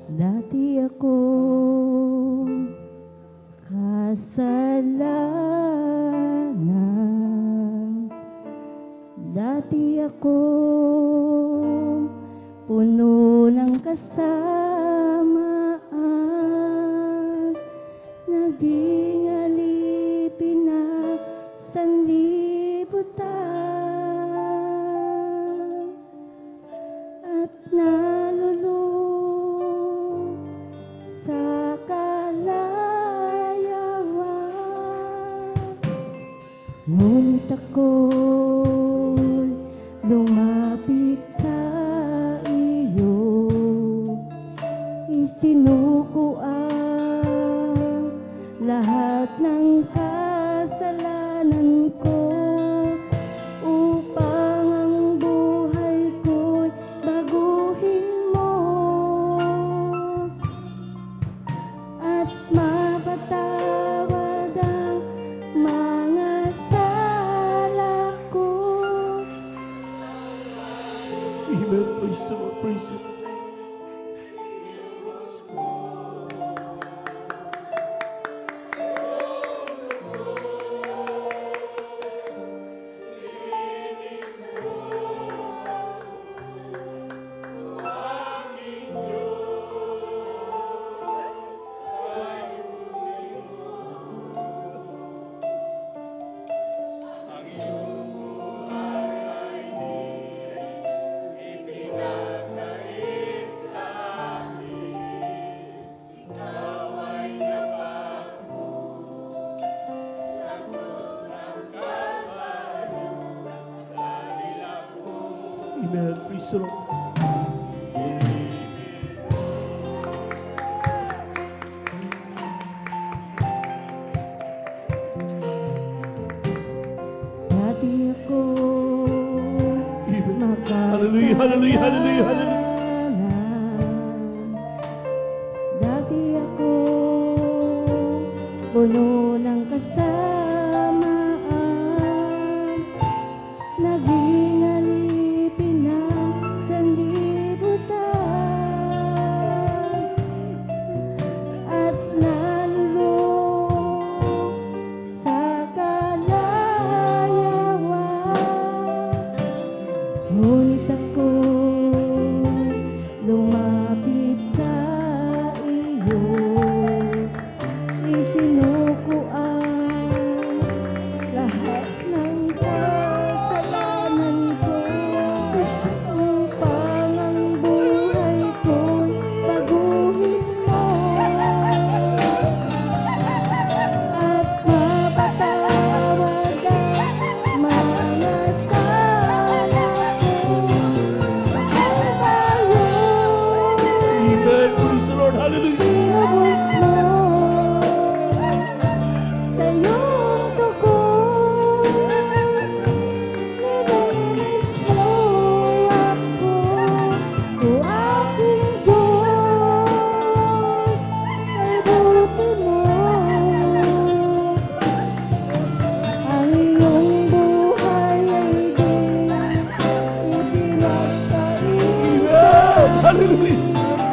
Dati ako kasalanan, dati ako puno ng kasamaan, naging alipin na sanlibutan at nalulung sa kalayawan. Ngunit ako'y lumapit sa iyo, isinuko ang lahat ng kasalanan ko upang ang buhay ko'y baguhin mo at mapatawad ang mga sala ko. Amen. Praise the Lord. Praise the Lord. Amen. Praise the Lord. Dati ako Hallelujah, hallelujah, hallelujah, hallelujah. Dati ako puno ng kasamaan, naging alipin ng sanlibutan at nalulung sa kalayawan. Ngunit ako lumapit sa iyo, isinuko ang lahat ng kasalanan ko upang ang buhay ko'y baguhin mo at mapatawad ang mga sala ko. Amen. Praise the Lord. Hallelujah. Tinubos mo sa iyong dugo, nilinis mo ako, o aking Diyos, ay buti mo. Ang iyong buhay ay di ipinagkait. Hallelujah.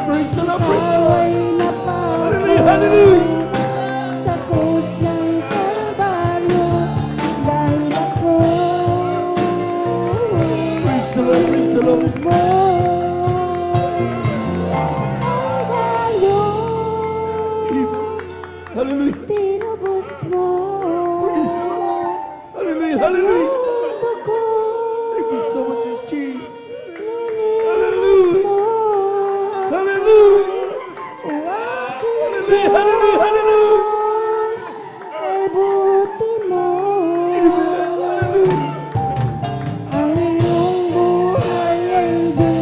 Praise the Lord. Praise the Lord. Away na Hallelujah, hallelujah. sa krus ng Kalbaryo dahil ako Praise the Lord. Praise the Lord. mo Hallelujah. tinubos mo Praise the Lord. Hallelujah, hallelujah. ang dugo, Thank you so much, Jesus. nilinis Hallelujah. mo Hallelujah. ang aking Hallelujah, hallelujah, hallelujah. Diyos, ay buti mo. Hallelujah. Ang iyong buhay ay di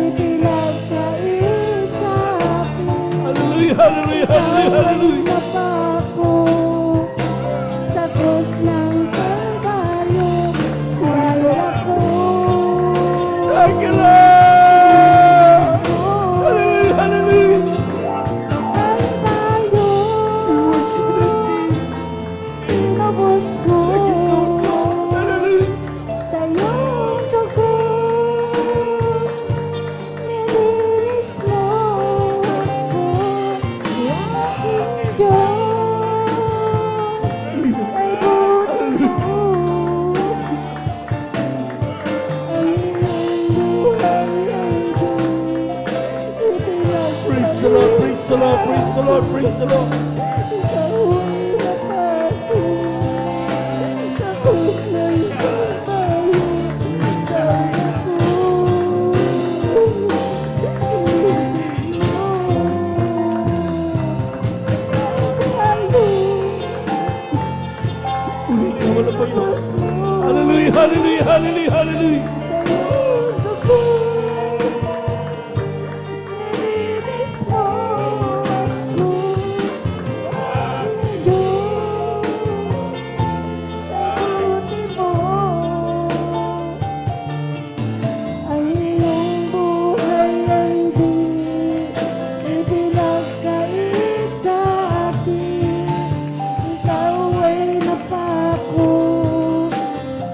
ipinagkait sa akin. Hallelujah, hallelujah, hallelujah, hallelujah. Na pa ako sa krus ng Kalbaryo dahil ako Thank you, Lord. Hallelujah, hallelujah. Kalbaryo, We worship you, Jesus. tinubos ko Thank you so much, Lord. Hallelujah. sa iyong dugo, nilinis mo Praise the Lord. Ikaw ay napako sa krus ng Kalbaryo dahil Uli ka man ang Panginoon. Hallelujah, hallelujah, hallelujah, hallelujah.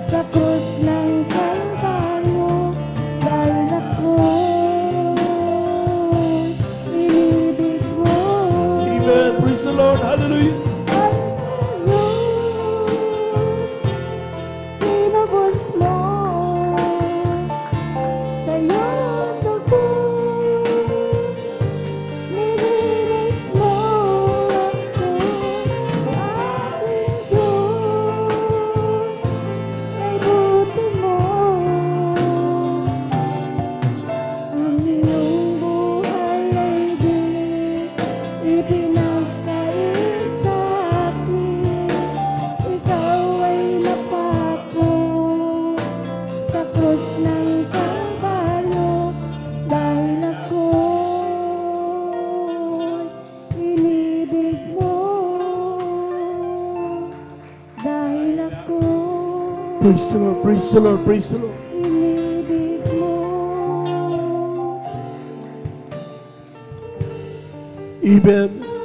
sa krus ng Kalbaryo dahil ako'y inibig mo. Amen. Praise the Lord. Hallelujah. Tinubos mo sa iyong dugo, nilinis mo ako, aking Diyos, kay buti mo. Ang iyong buhay ay di ipinagkait sa akin. Ikaw ay napako sa krus ng Kalbaryo dahil ako'y inibig mo. Dahil ako'y Praise the Lord. Praise the Lord. Praise the Lord. inibig mo. Amen.